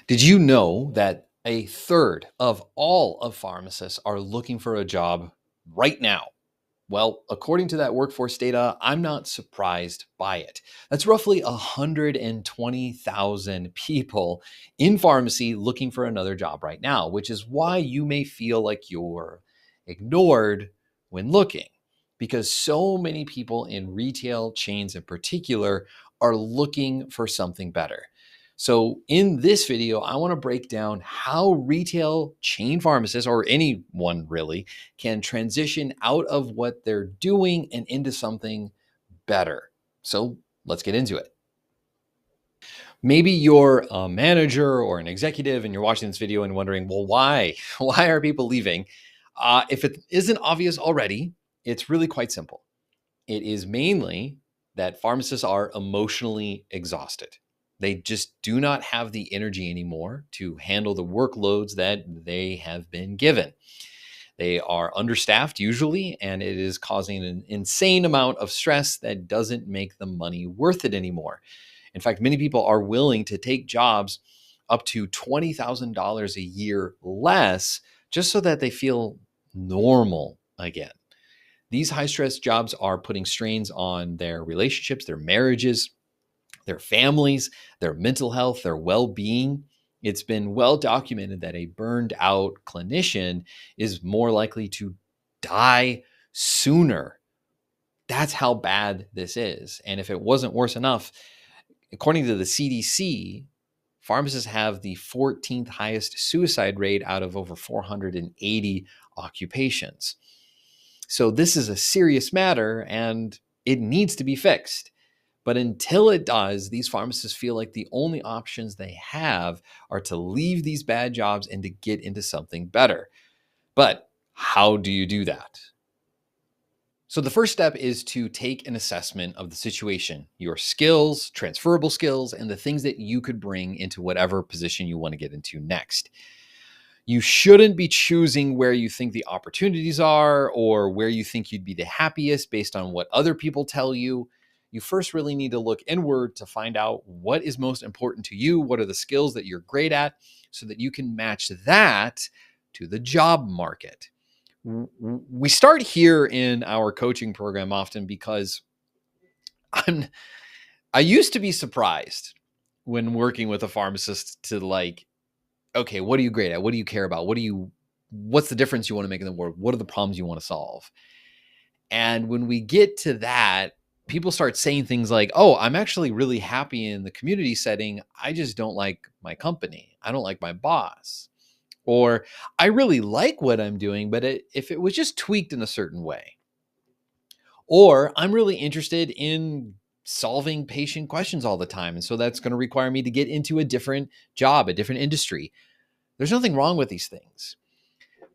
Did you know that a third of all of pharmacists are looking for a job right now? Well, according to that workforce data, I'm not surprised by it. That's roughly 120,000 people in pharmacy looking for another job right now, which is why you may feel like you're ignored when looking, because so many people in retail chains in particular are looking for something better. So in this video, I want to break down how retail chain pharmacists, or anyone really, can transition out of what they're doing and into something better. So let's get into it. Maybe you're a manager or an executive and you're watching this video and wondering, well, why? Why are people leaving? If it isn't obvious already, it's really quite simple. It is mainly that pharmacists are emotionally exhausted. They just do not have the energy anymore to handle the workloads that they have been given. They are understaffed usually, and it is causing an insane amount of stress that doesn't make the money worth it anymore. In fact, many people are willing to take jobs up to $20,000 a year less just so that they feel normal again. These high stress jobs are putting strains on their relationships, their marriages, their families, their mental health, their well being. It's been well documented that a burned out clinician is more likely to die sooner. That's how bad this is. And if it wasn't worse enough, according to the CDC, pharmacists have the 14th highest suicide rate out of over 480 occupations. So this is a serious matter and it needs to be fixed. But until it does, these pharmacists feel like the only options they have are to leave these bad jobs and to get into something better. But how do you do that? So the first step is to take an assessment of the situation, your skills, transferable skills, and the things that you could bring into whatever position you want to get into next. You shouldn't be choosing where you think the opportunities are or where you think you'd be the happiest based on what other people tell you. You first really need to look inward to find out what is most important to you, what are the skills that you're great at, so that you can match that to the job market. We start here in our coaching program often because I used to be surprised when working with a pharmacist to like, okay, what are you great at? What do you care about? What's the difference you want to make in the world? What are the problems you want to solve? And when we get to that, people start saying things like, oh, I'm actually really happy in the community setting. I just don't like my company. I don't like my boss. Or I really like what I'm doing, but if it was just tweaked in a certain way. Or I'm really interested in solving patient questions all the time. And so that's going to require me to get into a different job, a different industry. There's nothing wrong with these things.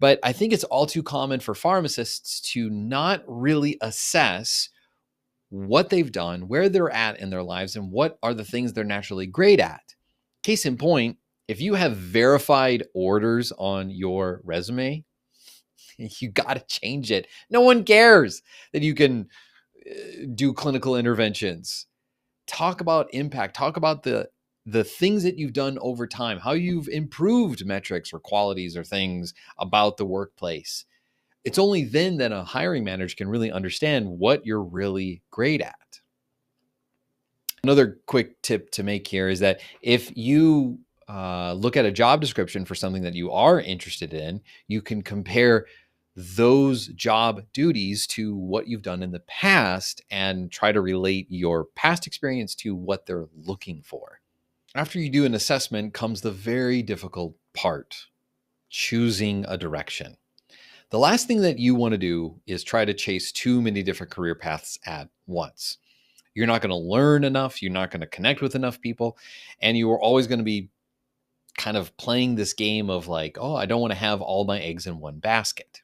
But I think it's all too common for pharmacists to not really assess what they've done, where they're at in their lives, and what are the things they're naturally great at. Case in point, if you have verified orders on your resume, you got to change it. No one cares that you can do clinical interventions. Talk about impact. Talk about the things that you've done over time, how you've improved metrics or qualities or things about the workplace. It's only then that a hiring manager can really understand what you're really great at. Another quick tip to make here is that if you look at a job description for something that you are interested in, you can compare those job duties to what you've done in the past and try to relate your past experience to what they're looking for. After you do an assessment comes the very difficult part, choosing a direction. The last thing that you want to do is try to chase too many different career paths at once. You're not going to learn enough. You're not going to connect with enough people. And you are always going to be kind of playing this game of like, oh, I don't want to have all my eggs in one basket.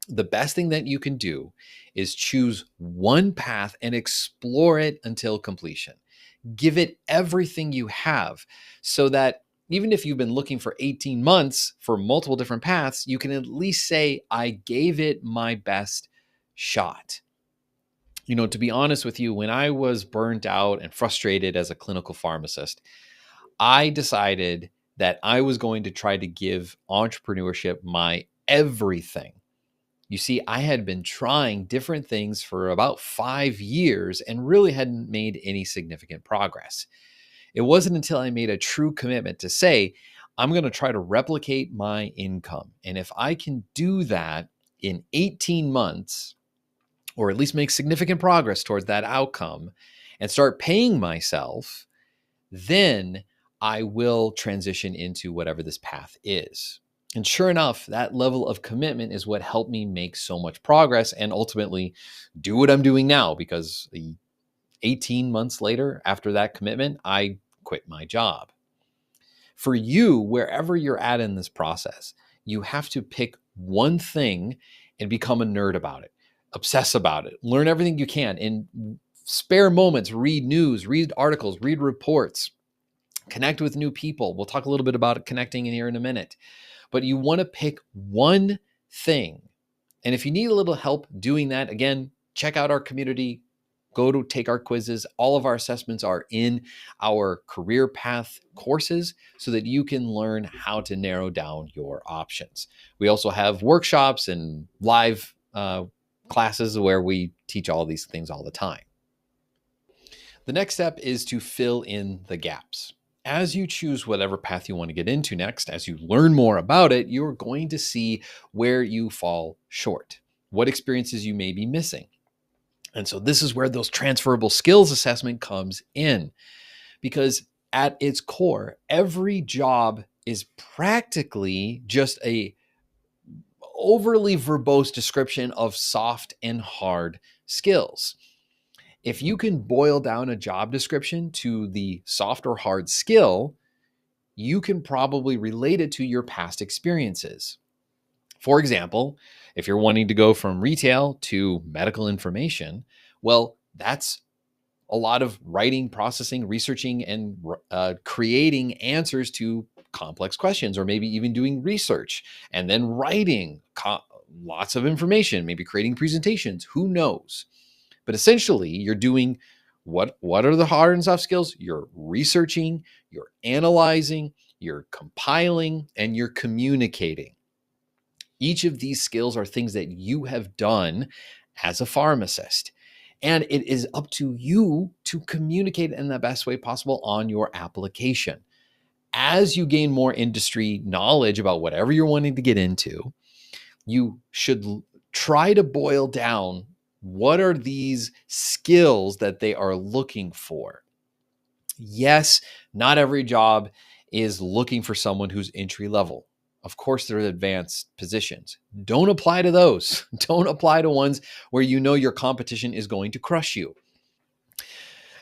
The best thing that you can do is choose one path and explore it until completion. Give it everything you have so that even if you've been looking for 18 months for multiple different paths, you can at least say, I gave it my best shot. You know, to be honest with you, when I was burnt out and frustrated as a clinical pharmacist, I decided that I was going to try to give entrepreneurship my everything. You see, I had been trying different things for about 5 years and really hadn't made any significant progress. It wasn't until I made a true commitment to say, I'm going to try to replicate my income. And if I can do that in 18 months, or at least make significant progress towards that outcome and start paying myself, then I will transition into whatever this path is. And sure enough, that level of commitment is what helped me make so much progress and ultimately do what I'm doing now, because 18 months later, after that commitment, I quit my job. For you, wherever you're at in this process, you have to pick one thing and become a nerd about it, obsess about it, learn everything you can. In spare moments, read news, read articles, read reports, connect with new people. We'll talk a little bit about connecting in here in a minute. But you want to pick one thing. And if you need a little help doing that, again, check out our community. Go to take our quizzes. All of our assessments are in our career path courses so that you can learn how to narrow down your options. We also have workshops and live classes where we teach all these things all the time. The next step is to fill in the gaps. As you choose whatever path you want to get into next, as you learn more about it, you're going to see where you fall short, what experiences you may be missing. And so this is where those transferable skills assessment comes in, because at its core, every job is practically just a overly verbose description of soft and hard skills. If you can boil down a job description to the soft or hard skill, you can probably relate it to your past experiences. For example, if you're wanting to go from retail to medical information, well, that's a lot of writing, processing, researching, and creating answers to complex questions, or maybe even doing research and then writing lots of information, maybe creating presentations, who knows? But essentially, you're doing what are the hard and soft skills? You're researching, you're analyzing, you're compiling, and you're communicating. Each of these skills are things that you have done as a pharmacist. And it is up to you to communicate in the best way possible on your application. As you gain more industry knowledge about whatever you're wanting to get into, you should try to boil down what are these skills that they are looking for. Yes, not every job is looking for someone who's entry level. Of course, there are advanced positions. Don't apply to those. Don't apply to ones where you know your competition is going to crush you.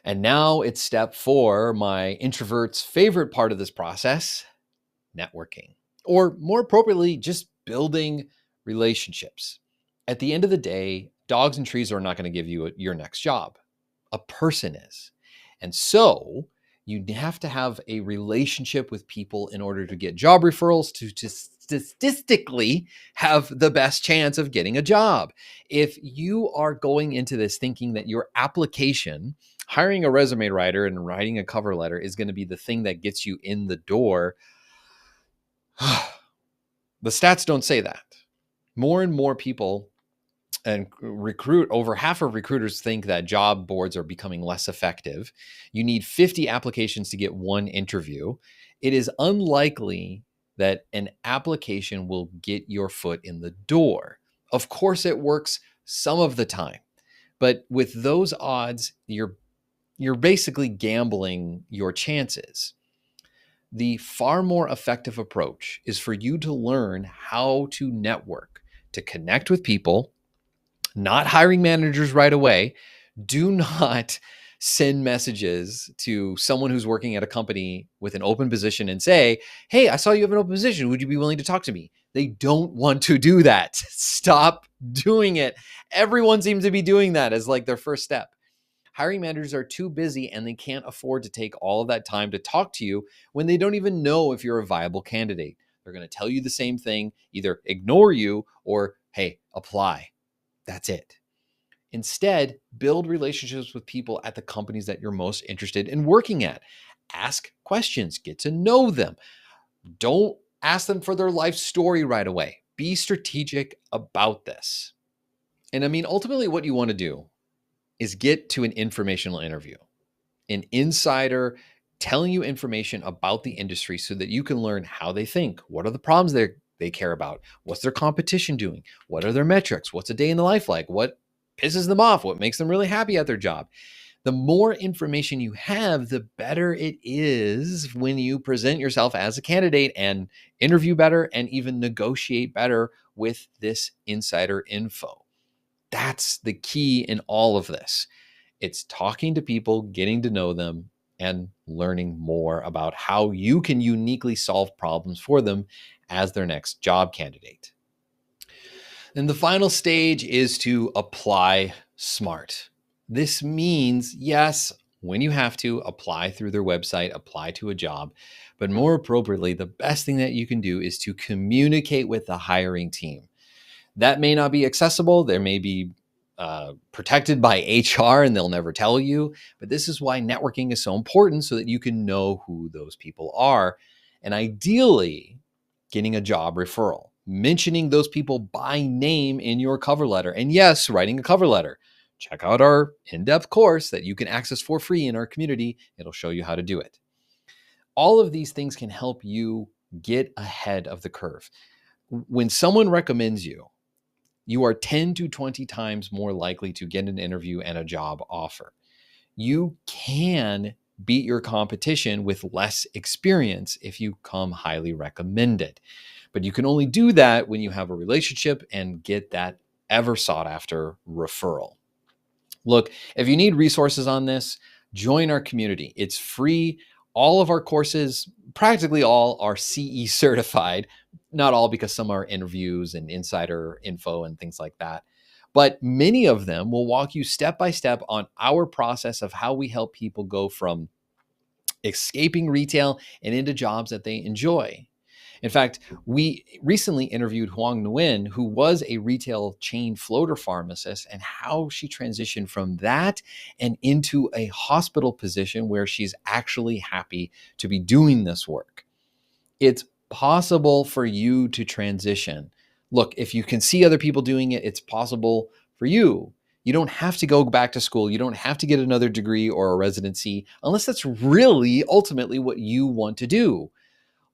And now it's step 4, my introvert's favorite part of this process, networking. Or more appropriately, just building relationships. At the end of the day, dogs and trees are not going to give you your next job. A person is. And so you have to have a relationship with people in order to get job referrals to statistically have the best chance of getting a job. If you are going into this thinking that your application, hiring a resume writer and writing a cover letter is going to be the thing that gets you in the door, the stats don't say that. More and more people and over half of recruiters think that job boards are becoming less effective. You need 50 applications to get one interview. It is unlikely that an application will get your foot in the door. Of course, it works some of the time, but with those odds, you're basically gambling your chances. The far more effective approach is for you to learn how to network, to connect with people, not hiring managers right away. Do not send messages to someone who's working at a company with an open position and say, hey, I saw you have an open position. Would you be willing to talk to me? They don't want to do that. Stop doing it. Everyone seems to be doing that as like their first step. Hiring managers are too busy and they can't afford to take all of that time to talk to you when they don't even know if you're a viable candidate. They're going to tell you the same thing, either ignore you or, hey, apply. That's it. Instead, build relationships with people at the companies that you're most interested in working at. Ask questions, get to know them. Don't ask them for their life story right away. Be strategic about this. And I mean, ultimately, what you want to do is get to an informational interview, an insider telling you information about the industry so that you can learn how they think. What are the problems they care about? What's their competition doing? What are their metrics? What's a day in the life like? What pisses them off? What makes them really happy at their job? The more information you have, the better it is when you present yourself as a candidate and interview better and even negotiate better with this insider info. That's the key in all of this. It's talking to people, getting to know them, and learning more about how you can uniquely solve problems for them as their next job candidate. And the final stage is to apply smart. This means, yes, when you have to, apply through their website, apply to a job. But more appropriately, the best thing that you can do is to communicate with the hiring team. That may not be accessible. There may be protected by HR and they'll never tell you. But this is why networking is so important, so that you can know who those people are. And ideally, getting a job referral, mentioning those people by name in your cover letter. And yes, writing a cover letter. Check out our in-depth course that you can access for free in our community. It'll show you how to do it. All of these things can help you get ahead of the curve. When someone recommends you, you are 10 to 20 times more likely to get an interview and a job offer. You can beat your competition with less experience if you come highly recommended. But you can only do that when you have a relationship and get that ever sought after referral. Look, if you need resources on this, join our community. It's free. All of our courses, practically all, are CE certified. Not all, because some are interviews and insider info and things like that. But many of them will walk you step by step on our process of how we help people go from escaping retail and into jobs that they enjoy. In fact, we recently interviewed Huang Nguyen, who was a retail chain floater pharmacist, and how she transitioned from that and into a hospital position where she's actually happy to be doing this work. It's possible for you to transition. Look, if you can see other people doing it, it's possible for you. You don't have to go back to school. You don't have to get another degree or a residency unless that's really ultimately what you want to do.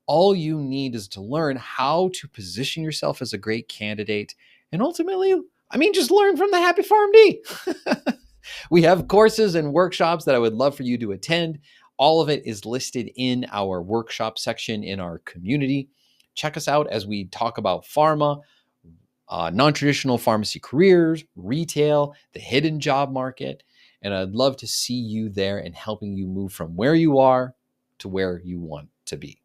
All you need is to learn how to position yourself as a great candidate. And ultimately, just learn from the Happy PharmD. We have courses and workshops that I would love for you to attend. All of it is listed in our workshop section in our community. Check us out as we talk about pharma, non-traditional pharmacy careers, retail, the hidden job market. And I'd love to see you there and helping you move from where you are to where you want to be.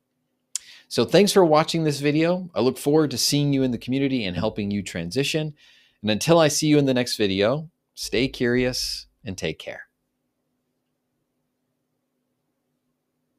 So thanks for watching this video. I look forward to seeing you in the community and helping you transition. And until I see you in the next video, stay curious and take care.